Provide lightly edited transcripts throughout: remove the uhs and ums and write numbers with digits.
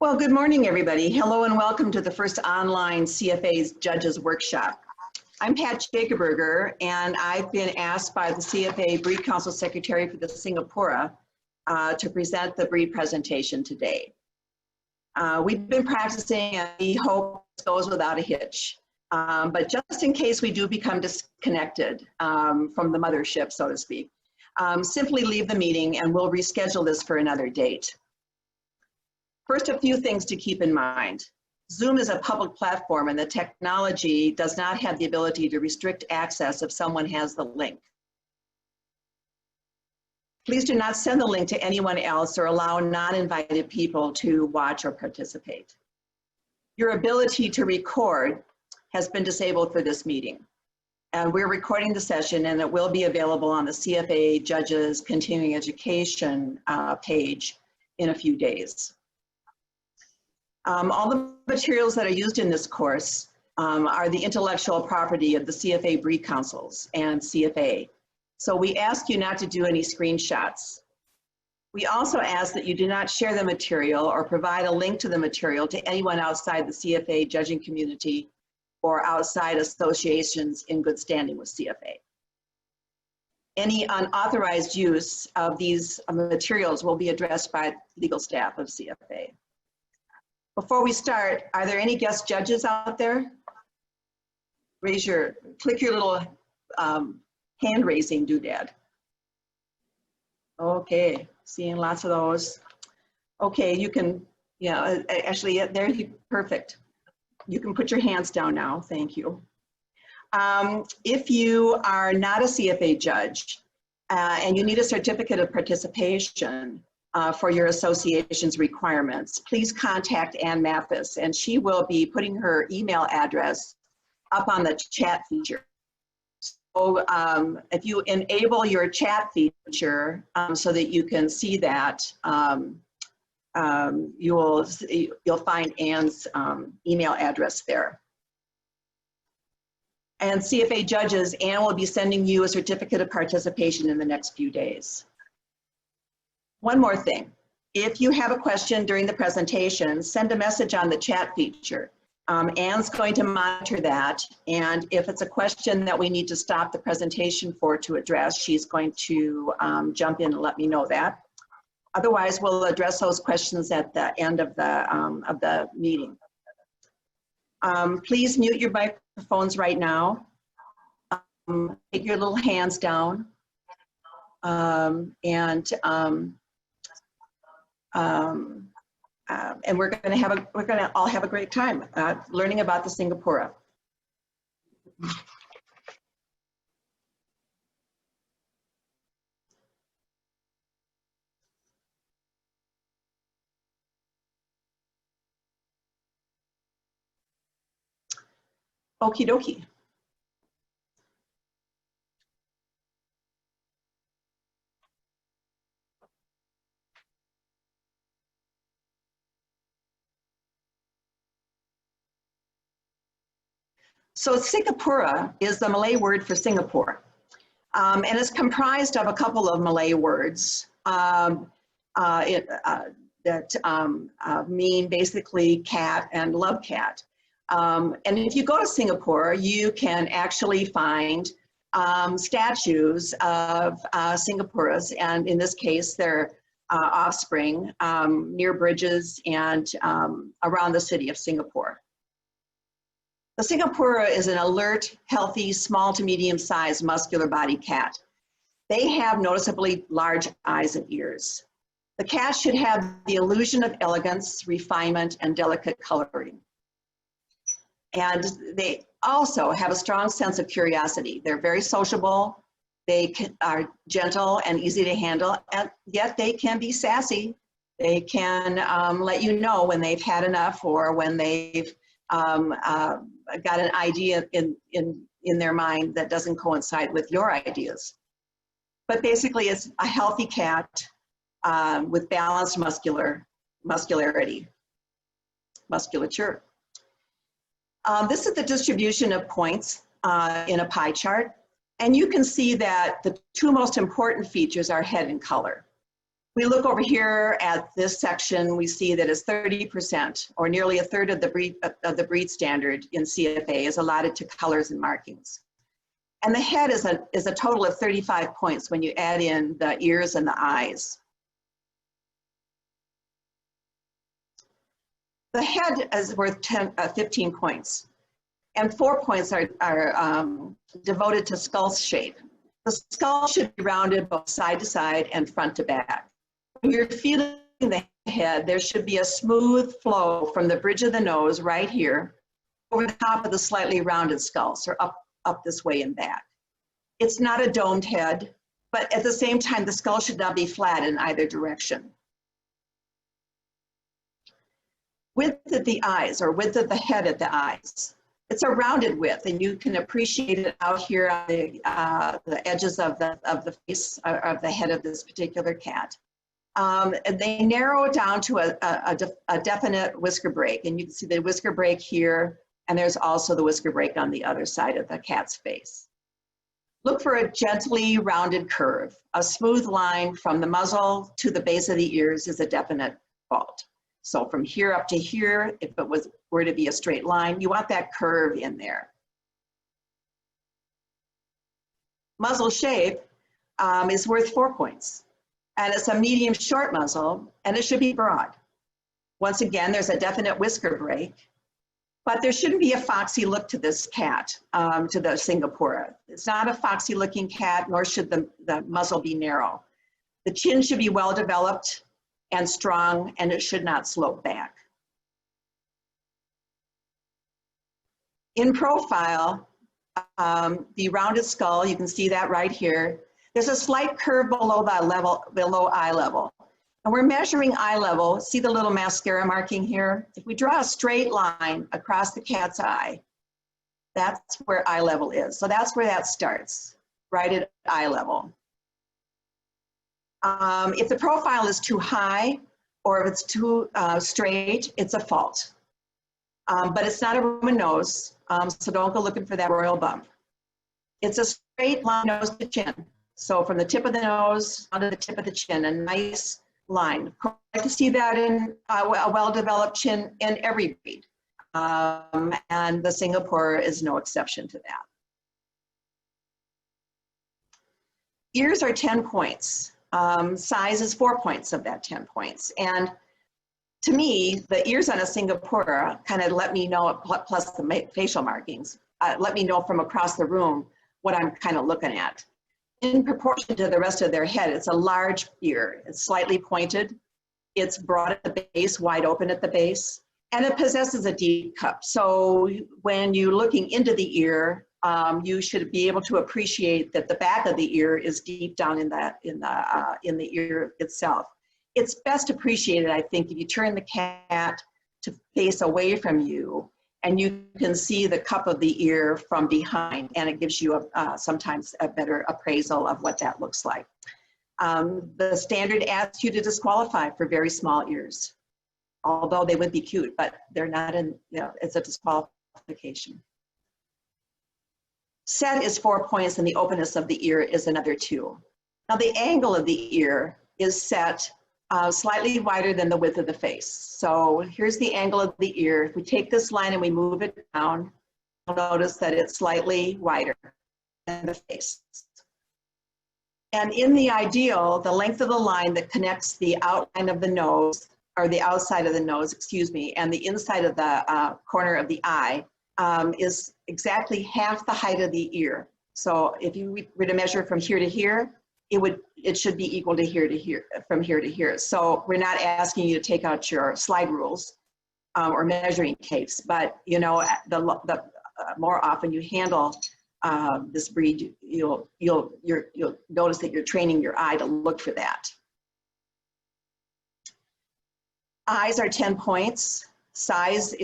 Well, good morning, everybody. Hello and welcome to the first online CFA's Judges Workshop. I'm Pat Jacoberger, and I've been asked by the CFA Breed Council Secretary for the Singapura to present the breed presentation today. We've been practicing and we hope it goes without a hitch. But just in case we do become disconnected from the mothership, so to speak, simply leave the meeting and we'll reschedule this for another date. First, a few things to keep in mind. Zoom is a public platform and the technology does not have the ability to restrict access if someone has the link. Please do not send the link to anyone else or allow non-invited people to watch or participate. Your ability to record has been disabled for this meeting. And we're recording the session and it will be available on the CFA Judges Continuing Education page in a few days. All the materials that are used in this course are the intellectual property of the CFA Breed Councils and CFA. So we ask you not to do any screenshots. We also ask that you do not share the material or provide a link to the material to anyone outside the CFA judging community or outside associations in good standing with CFA. Any unauthorized use of these materials will be addressed by legal staff of CFA. Before we start, are there any guest judges out there? Click your little hand raising doodad. Okay, seeing lots of those. Okay, you can, actually, there you, perfect. You can put your hands down now, thank you. If you are not a CFA judge and you need a certificate of participation, for your association's requirements, please contact Ann Mathis, and she will be putting her email address up on the chat feature. So if you enable your chat feature so that you can see that, you'll find Ann's email address there. And CFA judges, Ann will be sending you a certificate of participation in the next few days. One more thing, if you have a question during the presentation, send a message on the chat feature. Ann's going to monitor that, and if it's a question that we need to stop the presentation for to address, she's going to jump in and let me know that. Otherwise, we'll address those questions at the end of the meeting. Please mute your microphones right now. Take your little hands down. And we're going to all have a great time learning about the Singapura. Okie dokie. So Singapura is the Malay word for Singapore, and it's comprised of a couple of Malay words that mean basically cat and love cat. And if you go to Singapore, you can actually find statues of Singapuras, and in this case, their offspring near bridges and around the city of Singapore. The Singapura is an alert, healthy, small to medium-sized muscular body cat. They have noticeably large eyes and ears. The cat should have the illusion of elegance, refinement, and delicate coloring. And they also have a strong sense of curiosity. They're very sociable. They are gentle and easy to handle, and yet they can be sassy. They can let you know when they've had enough or when they've got an idea in their mind that doesn't coincide with your ideas. But basically it's a healthy cat with balanced musculature. This is the distribution of points in a pie chart. And you can see that the two most important features are head and color. We look over here at this section, we see that it's 30%, or nearly a third of the breed standard in CFA is allotted to colors and markings. And the head is a total of 35 points when you add in the ears and the eyes. The head is worth 15 points, and 4 points are devoted to skull shape. The skull should be rounded both side to side and front to back. When you're feeling the head, there should be a smooth flow from the bridge of the nose right here over the top of the slightly rounded skull, so up this way and back. It's not a domed head, but at the same time, the skull should not be flat in either direction. Width of the eyes, or width of the head at the eyes. It's a rounded width, and you can appreciate it out here on the edges of the face, of the head of this particular cat. And they narrow down to a definite whisker break, and you can see the whisker break here, and there's also the whisker break on the other side of the cat's face. Look for a gently rounded curve. A smooth line from the muzzle to the base of the ears is a definite fault. So from here up to here, if it were to be a straight line, you want that curve in there. Muzzle shape is worth 4 points. And it's a medium short muzzle, and it should be broad. Once again, there's a definite whisker break, but there shouldn't be a foxy look to this cat, to the Singapura. It's not a foxy looking cat, nor should the muzzle be narrow. The chin should be well developed and strong, and it should not slope back. In profile, the rounded skull, you can see that right here. There's a slight curve below eye level. And we're measuring eye level. See the little mascara marking here? If we draw a straight line across the cat's eye, that's where eye level is. So that's where that starts, right at eye level. If the profile is too high or if it's too straight, it's a fault. But it's not a Roman nose, so don't go looking for that royal bump. It's a straight line nose to chin. So from the tip of the nose onto the tip of the chin, a nice line. I like to see that in a well-developed chin in every breed. And the Singapore is no exception to that. Ears are 10 points. Size is 4 points of that 10 points. And to me, the ears on a Singapura kind of let me know, plus the facial markings, let me know from across the room what I'm kind of looking at. In proportion to the rest of their head, it's a large ear. It's slightly pointed. It's broad at the base, wide open at the base, and it possesses a deep cup. So when you're looking into the ear, you should be able to appreciate that the back of the ear is deep down in the ear itself. It's best appreciated, I think, if you turn the cat to face away from you, and you can see the cup of the ear from behind, and it gives you sometimes a better appraisal of what that looks like. The standard asks you to disqualify for very small ears, although they would be cute, but they're not it's a disqualification. Set is 4 points, and the openness of the ear is another 2. Now the angle of the ear is set slightly wider than the width of the face. So here's the angle of the ear. If we take this line and we move it down, you'll notice that it's slightly wider than the face. And in the ideal, the length of the line that connects the outline of the nose, or the outside of the nose, excuse me, and the inside of the corner of the eye is exactly half the height of the ear. So if you were to measure from here to here, it should be equal to here to here, from here to here. So we're not asking you to take out your slide rules or measuring tapes, but you know, the more often you handle this breed, you'll notice that you're training your eye to look for that. Eyes are 10 points. Size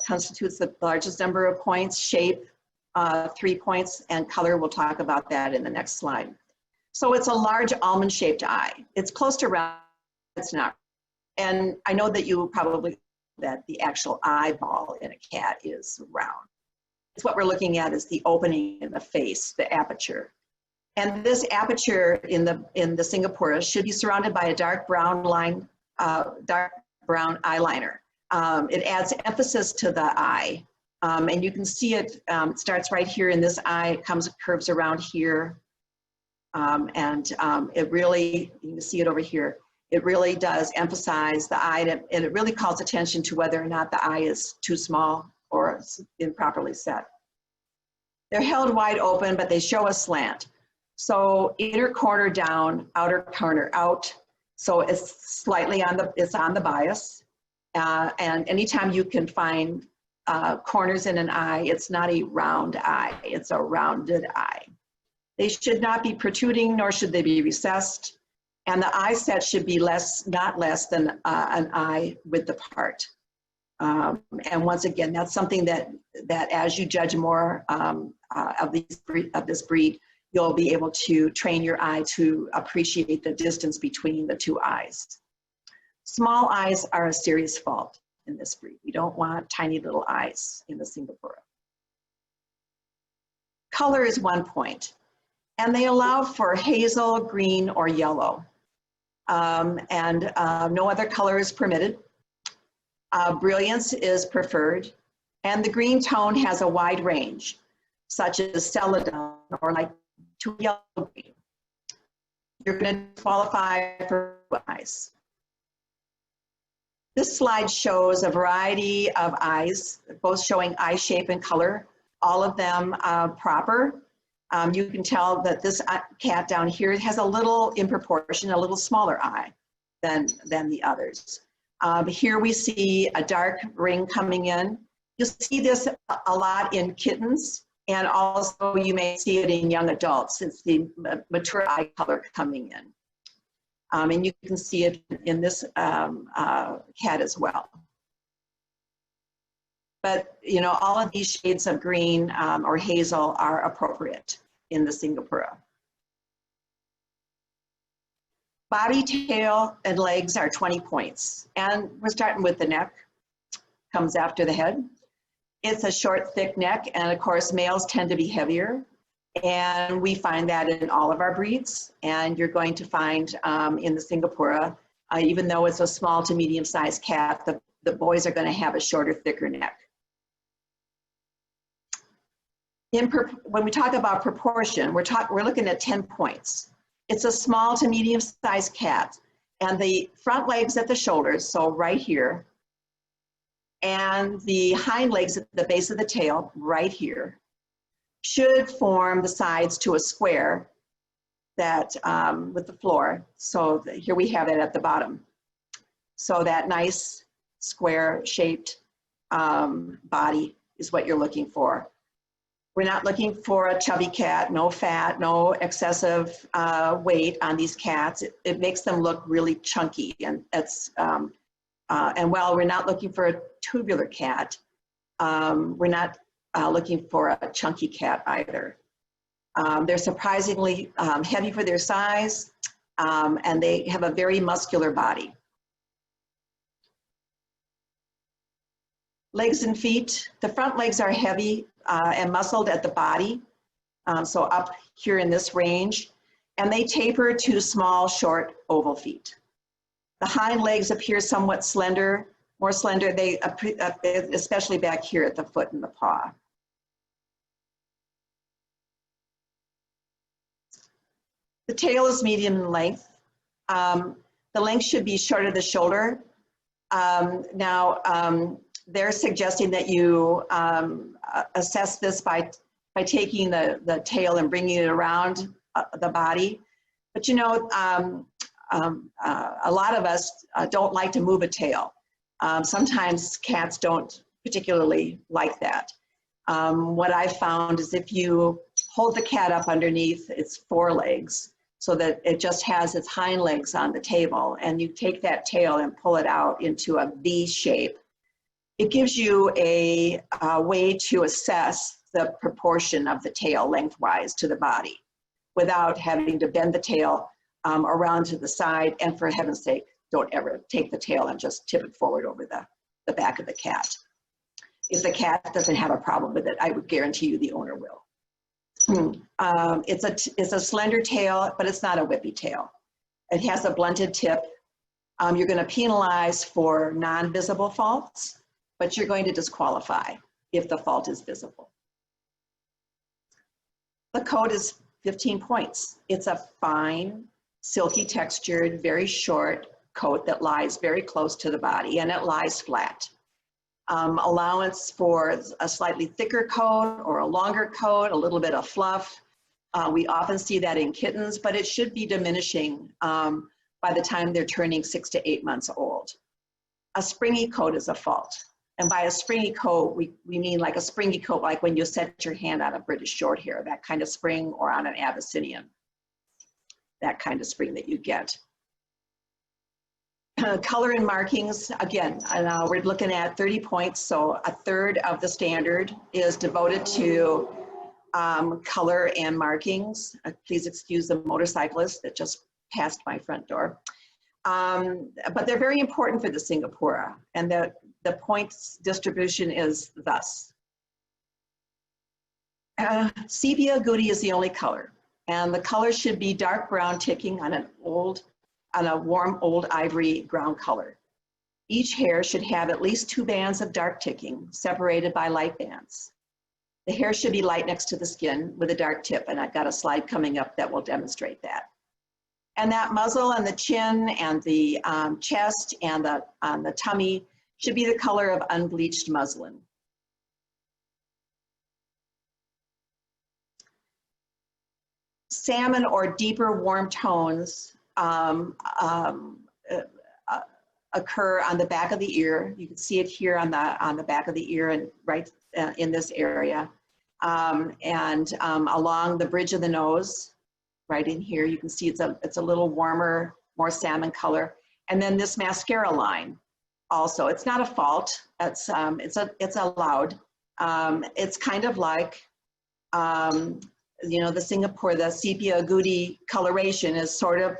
constitutes the largest number of points. Shape, 3 points, and color, we'll talk about that in the next slide. So it's a large almond-shaped eye. It's close to round, it's not. And I know that you probably know that the actual eyeball in a cat is round. It's what we're looking at is the opening in the face, the aperture. And this aperture in the Singapura should be surrounded by a dark brown line, dark brown eyeliner. It adds emphasis to the eye. And you can see it, it starts right here in this eye, it curves around here. It really, you can see it over here. It really does emphasize the eye, and it really calls attention to whether or not the eye is too small or improperly set. They're held wide open, but they show a slant. So inner corner down, outer corner out. So it's slightly on the bias. And anytime you can find corners in an eye, it's not a round eye, it's a rounded eye. They should not be protruding, nor should they be recessed. And the eye set should be not less than an eye width apart. And once again, that's something that as you judge more of this breed, you'll be able to train your eye to appreciate the distance between the two eyes. Small eyes are a serious fault in this breed. We don't want tiny little eyes in the Singapura. Color is one point, and they allow for hazel, green, or yellow. No other color is permitted. Brilliance is preferred, and the green tone has a wide range, such as celadon or like to yellow green. You're going to qualify for eyes. This slide shows a variety of eyes, both showing eye shape and color, all of them proper. You can tell that this cat down here has a little, in proportion, a little smaller eye than the others. Here we see a dark ring coming in. You'll see this a lot in kittens, and also you may see it in young adults. It's the mature eye color coming in. And you can see it in this cat as well. But you know, all of these shades of green or hazel are appropriate in the Singapura. Body, tail, and legs are 20 points. And we're starting with the neck, comes after the head. It's a short, thick neck, and of course, males tend to be heavier. And we find that in all of our breeds. And you're going to find in the Singapura, even though it's a small to medium-sized cat, the boys are going to have a shorter, thicker neck. When we talk about proportion, we're looking at 10 points. It's a small to medium-sized cat, and the front legs at the shoulders, so right here, and the hind legs at the base of the tail, right here, should form the sides to a square that with the floor. So here we have it at the bottom. So that nice square-shaped body is what you're looking for. We're not looking for a chubby cat, no fat, no excessive weight on these cats. It makes them look really chunky, and that's and while we're not looking for a tubular cat, we're not looking for a chunky cat either. They're surprisingly heavy for their size, and they have a very muscular body. Legs and feet. The front legs are heavy and muscled at the body, so up here in this range, and they taper to small, short, oval feet. The hind legs appear somewhat slender, more slender, especially back here at the foot and the paw. The tail is medium in length. The length should be short of the shoulder. They're suggesting that you assess this by taking the tail and bringing it around the body. But you know, a lot of us don't like to move a tail. Sometimes cats don't particularly like that. What I've found is if you hold the cat up underneath its forelegs so that it just has its hind legs on the table, and you take that tail and pull it out into a V shape, it gives you a way to assess the proportion of the tail lengthwise to the body without having to bend the tail around to the side. And for heaven's sake, don't ever take the tail and just tip it forward over the back of the cat. If the cat doesn't have a problem with it, I would guarantee you the owner will. It's a slender tail, but it's not a whippy tail. It has a blunted tip. You're going to penalize for non-visible faults, but you're going to disqualify if the fault is visible. The coat is 15 points. It's a fine, silky textured, very short coat that lies very close to the body, and it lies flat. Allowance for a slightly thicker coat or a longer coat, a little bit of fluff. We often see that in kittens, but it should be diminishing by the time they're turning 6 to 8 months old. A springy coat is a fault. And by a springy coat, we mean like a springy coat, like when you set your hand on a British Shorthair, that kind of spring, or on an Abyssinian, that kind of spring that you get. Color and markings, again, we're looking at 30 points, so a third of the standard is devoted to color and markings. Please excuse the motorcyclist that just passed my front door. But they're very important for the Singapura, and the points distribution is thus. Sepia Goody is the only color, and the color should be dark brown ticking on a warm old ivory ground color. Each hair should have at least 2 bands of dark ticking separated by light bands. The hair should be light next to the skin with a dark tip, and I've got a slide coming up that will demonstrate that. And that muzzle and the chin and the chest and the tummy should be the color of unbleached muslin. Salmon or deeper warm tones occur on the back of the ear. You can see it here on the back of the ear and right in this area. And along the bridge of the nose, right in here, you can see it's a little warmer, more salmon color. And then this mascara line also, it's not a fault, it's allowed. It's kind of like, you know, the Singapore, the sepia goody coloration is sort of,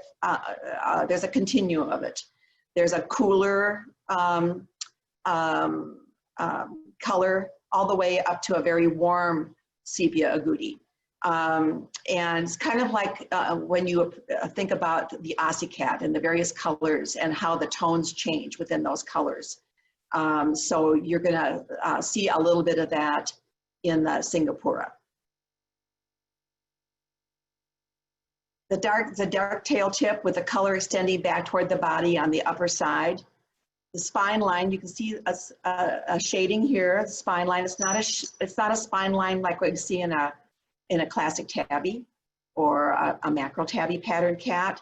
there's a continuum of it. There's a cooler color all the way up to a very warm sepia agouti. And it's kind of like when you think about the Aussie cat and the various colors and how the tones change within those colors. So you're gonna see a little bit of that in the Singapura. The dark tail tip with the color extending back toward the body on the upper side. The spine line, you can see a shading here. The spine line, it's not a spine line like what you see in a classic tabby or a mackerel tabby pattern cat,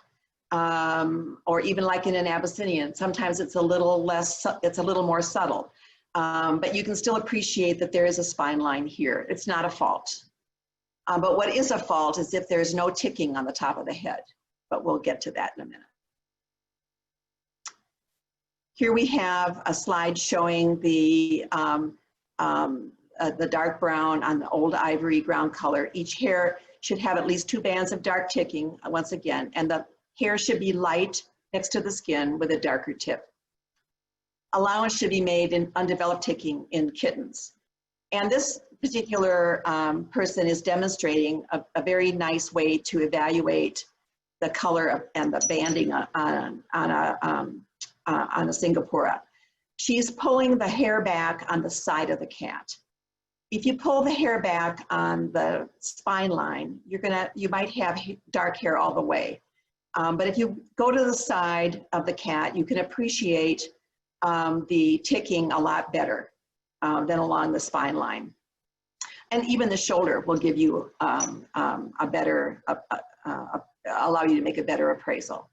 or even like in an Abyssinian. Sometimes it's a little less, it's a little more subtle, but you can still appreciate that there is a spine line here. It's not a fault. But what is a fault is if there's no ticking on the top of the head, but we'll get to that in a minute. Here we have a slide showing the dark brown on the old ivory ground color. Each hair should have at least 2 bands of dark ticking, once again, and the hair should be light next to the skin with a darker tip. Allowance should be made in undeveloped ticking in kittens. And this particular person is demonstrating a very nice way to evaluate the color and the banding on a Singapura. She's pulling the hair back on the side of the cat. If you pull the hair back on the spine line, you might have dark hair all the way. But if you go to the side of the cat, you can appreciate the ticking a lot better than along the spine line. And even the shoulder will give you a better, allow you to make a better appraisal.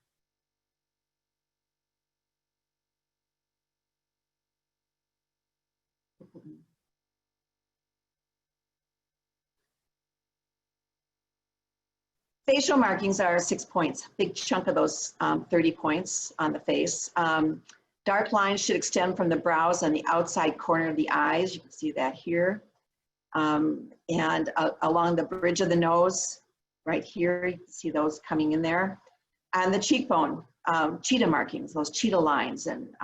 Facial markings are 6 points, big chunk of those 30 points on the face. Dark lines should extend from the brows on the outside corner of the eyes. You can see that here. And along the bridge of the nose, right here, you can see those coming in there. And the cheekbone, cheetah markings, those cheetah lines, and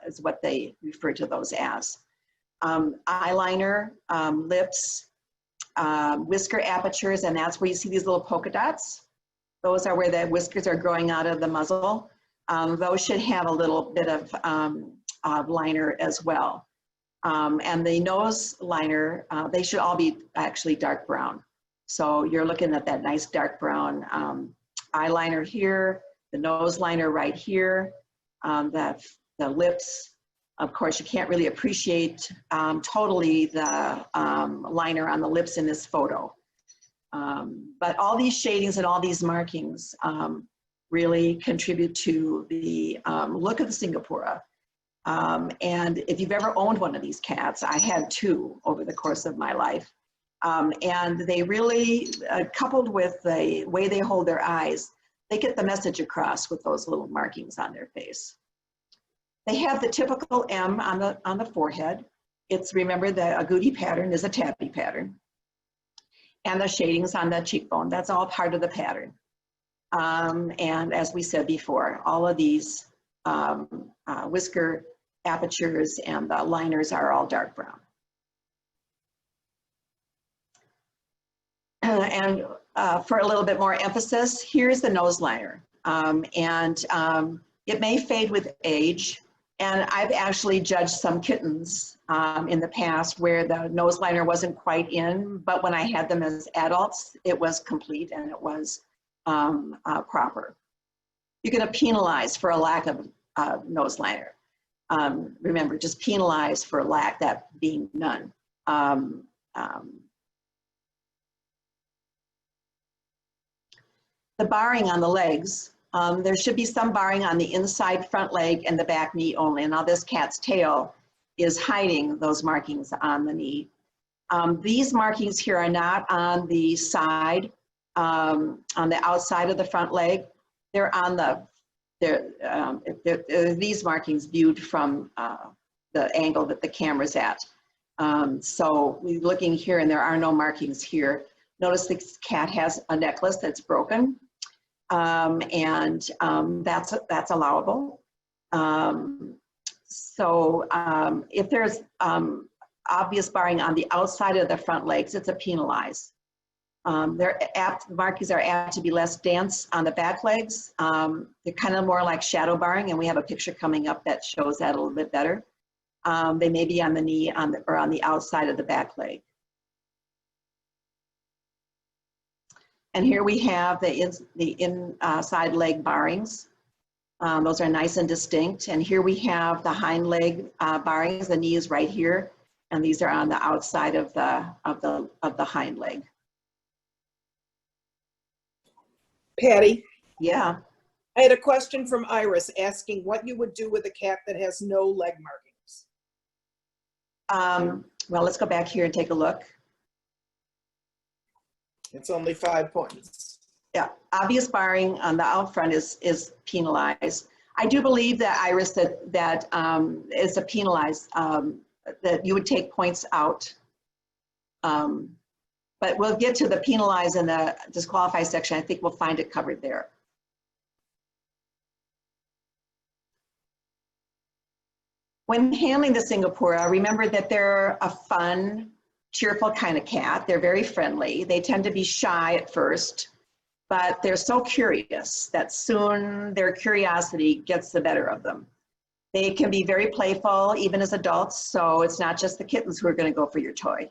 is what they refer to those as. Eyeliner, lips, whisker apertures, and that's where you see these little polka dots. Those are where the whiskers are growing out of the muzzle. Those should have a little bit of liner as well. And the nose liner, they should all be actually dark brown. So you're looking at that nice dark brown eyeliner here, the nose liner right here, the lips. Of course, you can't really appreciate totally the liner on the lips in this photo. But all these shadings and all these markings really contribute to the look of the Singapura. And if you've ever owned one of these cats, I had 2 over the course of my life. And they really, coupled with the way they hold their eyes, they get the message across with those little markings on their face. They have the typical M on the forehead. It's, remember, the agouti pattern is a tabby pattern. And the shadings on the cheekbone, that's all part of the pattern. And as we said before, all of these whisker apertures and the liners are all dark brown. And for a little bit more emphasis, here's the nose liner. It may fade with age. And I've actually judged some kittens in the past where the nose liner wasn't quite in, but when I had them as adults, it was complete and it was proper. You're going to penalize for a lack of nose liner. Remember, just penalize for lack, that being none. The barring on the legs, there should be some barring on the inside front leg and the back knee only. And now this cat's tail is hiding those markings on the knee. These markings here are not on the side, on the outside of the front leg. They're on these markings viewed from the angle that the camera's at. So we're looking here and there are no markings here. Notice this cat has a necklace that's broken. That's allowable. If there's obvious barring on the outside of the front legs, it's a penalize. Markings are apt to be less dense on the back legs. They're kind of more like shadow barring, and we have a picture coming up that shows that a little bit better. They may be on the knee or on the outside of the back leg. And here we have the inside leg barrings. Those are nice and distinct. And here we have the hind leg barrings. The knee is right here, and these are on the outside of the hind leg. Patty? Yeah. I had a question from Iris asking what you would do with a cat that has no leg markings. Well, let's go back here and take a look. It's only 5 points. Yeah, obvious barring on the out front is penalized. I do believe that, Iris, that is a penalized, that you would take points out. But we'll get to the penalize and the disqualify section. I think we'll find it covered there. When handling the Singapura, remember that they're a fun, cheerful kind of cat. They're very friendly. They tend to be shy at first, but they're so curious that soon their curiosity gets the better of them. They can be very playful, even as adults, so it's not just the kittens who are going to go for your toy.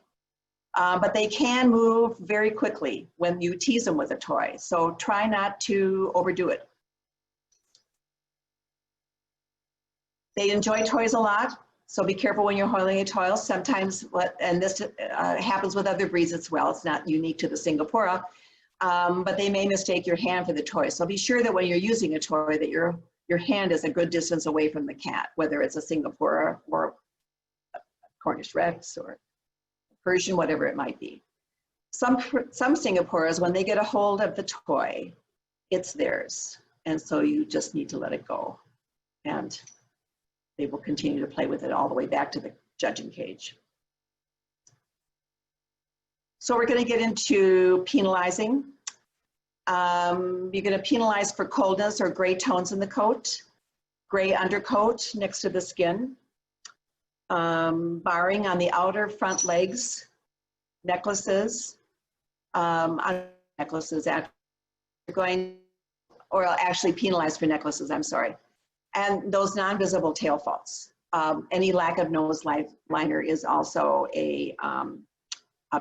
But they can move very quickly when you tease them with a toy, so try not to overdo it. They enjoy toys a lot, so be careful when you're holding a toy. Sometimes, and this happens with other breeds as well, it's not unique to the Singapura, but they may mistake your hand for the toy. So be sure that when you're using a toy that your hand is a good distance away from the cat, whether it's a Singapura or a Cornish Rex or Persian, whatever it might be. Some Singapuras, when they get a hold of the toy, it's theirs. And so you just need to let it go. And they will continue to play with it all the way back to the judging cage. So we're going to get into penalizing. You're going to penalize for coldness or gray tones in the coat, gray undercoat next to the skin, barring on the outer front legs, necklaces, necklaces, going, or actually penalized for necklaces, I'm sorry. And those non-visible tail faults. Any lack of nose liner is also a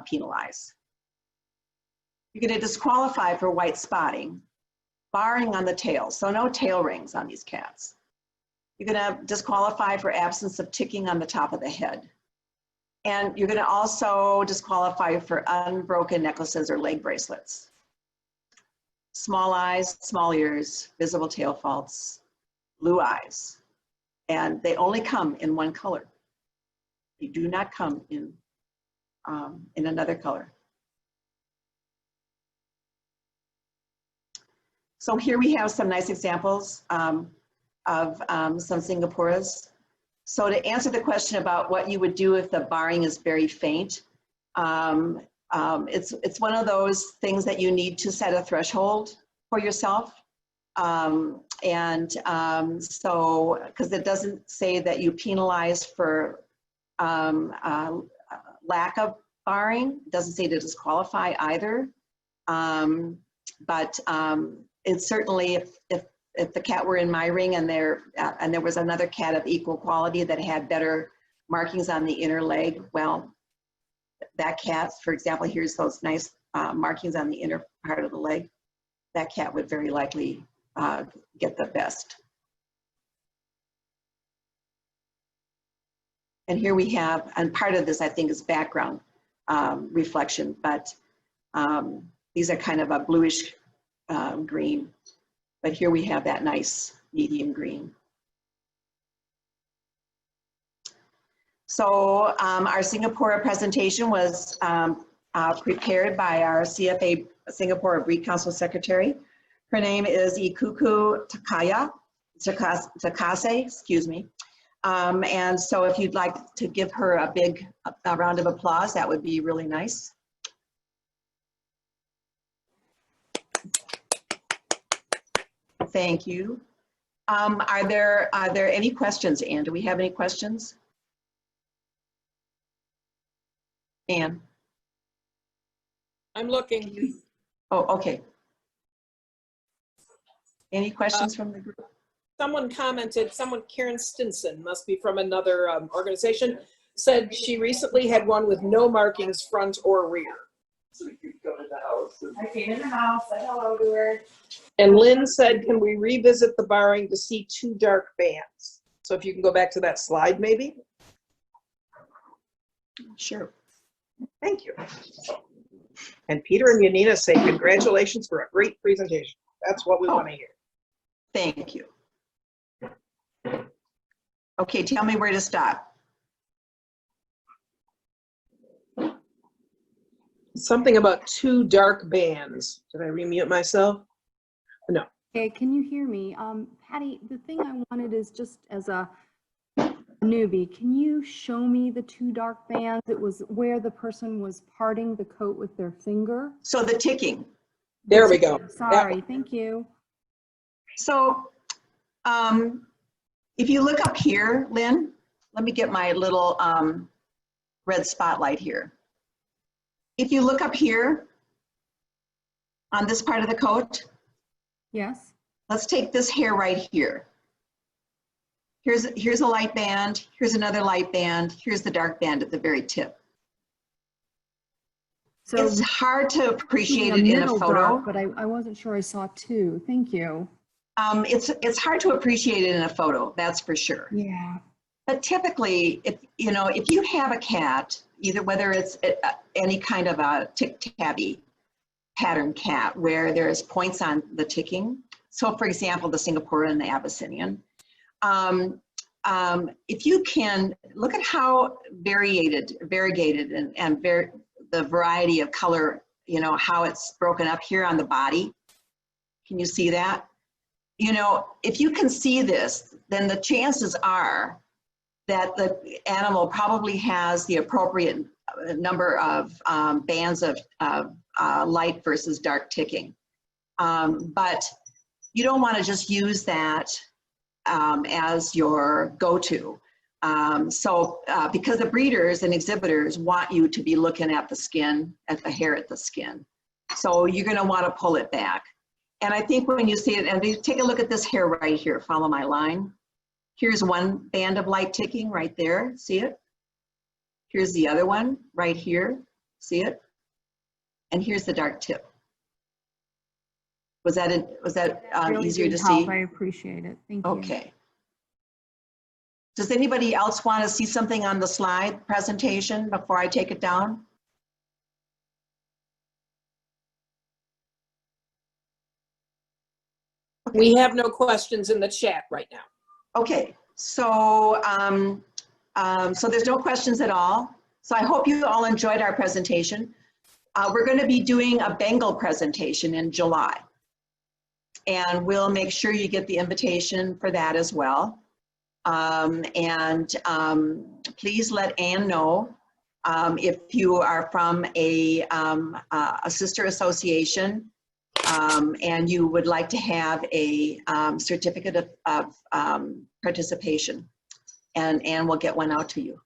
penalize. You're going to disqualify for white spotting, barring on the tail, so no tail rings on these cats. You're going to disqualify for absence of ticking on the top of the head. And you're going to also disqualify for unbroken necklaces or leg bracelets. Small eyes, small ears, visible tail faults, blue eyes. And they only come in one color. They do not come in another color. So here we have some nice examples of some Singapuras. So to answer the question about what you would do if the barring is very faint, it's one of those things that you need to set a threshold for yourself. So, because it doesn't say that you penalize for lack of barring, it doesn't say to disqualify either. It's certainly if the cat were in my ring and there was another cat of equal quality that had better markings on the inner leg, well, that cat, for example, here's those nice markings on the inner part of the leg, that cat would very likely get the best. And here we have, and part of this I think is background reflection, but these are kind of a bluish green, but here we have that nice medium green. So our Singapura presentation was prepared by our CFA Singapore Breed Council Secretary. Her name is Ikuku Takase, excuse me. And so if you'd like to give her a big round of applause, that would be really nice. Thank you. Are there any questions, Anne? Do we have any questions? Anne? I'm looking. Oh, okay. Any questions from the group? Someone commented, Karen Stinson, must be from another organization, said she recently had one with no markings front or rear. So you could go to the house. I came in the house, said hello to her. And Lynn said, can we revisit the barring to see two dark bands? So if you can go back to that slide, maybe. Sure. Thank you. And Peter and Yanina say, congratulations for a great presentation. That's what we want to hear. Thank you. Okay, tell me where to stop. Something about two dark bands. Did I remute myself? No. Okay, can you hear me? Patty, the thing I wanted is just as a newbie, can you show me the two dark bands? It was where the person was parting the coat with their finger. So the ticking. There we go. Sorry, thank you. So if you look up here, Lynn, let me get my little red spotlight here. If you look up here on this part of the coat, Yes. let's take this hair right here. Here's a light band, here's another light band, here's the dark band at the very tip. So it's hard to appreciate it in a photo. Dark, but I wasn't sure I saw two. Thank you. It's hard to appreciate it in a photo, that's for sure. Yeah. But typically, if you have a cat, either whether it's any kind of a tick-tabby pattern cat where there's points on the ticking, so for example, the Singapura and the Abyssinian, if you can look at how variegated and the variety of color, how it's broken up here on the body. Can you see that? If you can see this, then the chances are that the animal probably has the appropriate number of bands of light versus dark ticking. But you don't want to just use that as your go-to. Because the breeders and exhibitors want you to be looking at the skin, at the hair at the skin. So you're gonna wanna pull it back. And I think when you see it, and you take a look at this hair right here, follow my line. Here's one band of light ticking right there, see it? Here's the other one right here, see it? And here's the dark tip. Was that Really easier did to help. see? I appreciate it. Thank you. Okay. Does anybody else want to see something on the slide presentation before I take it down? We have no questions in the chat right now. Okay, so there's no questions at all. So I hope you all enjoyed our presentation. We're going to be doing a Bengal presentation in July. And we'll make sure you get the invitation for that as well. Please let Ann know if you are from a sister association and you would like to have a certificate of participation. And Ann will get one out to you.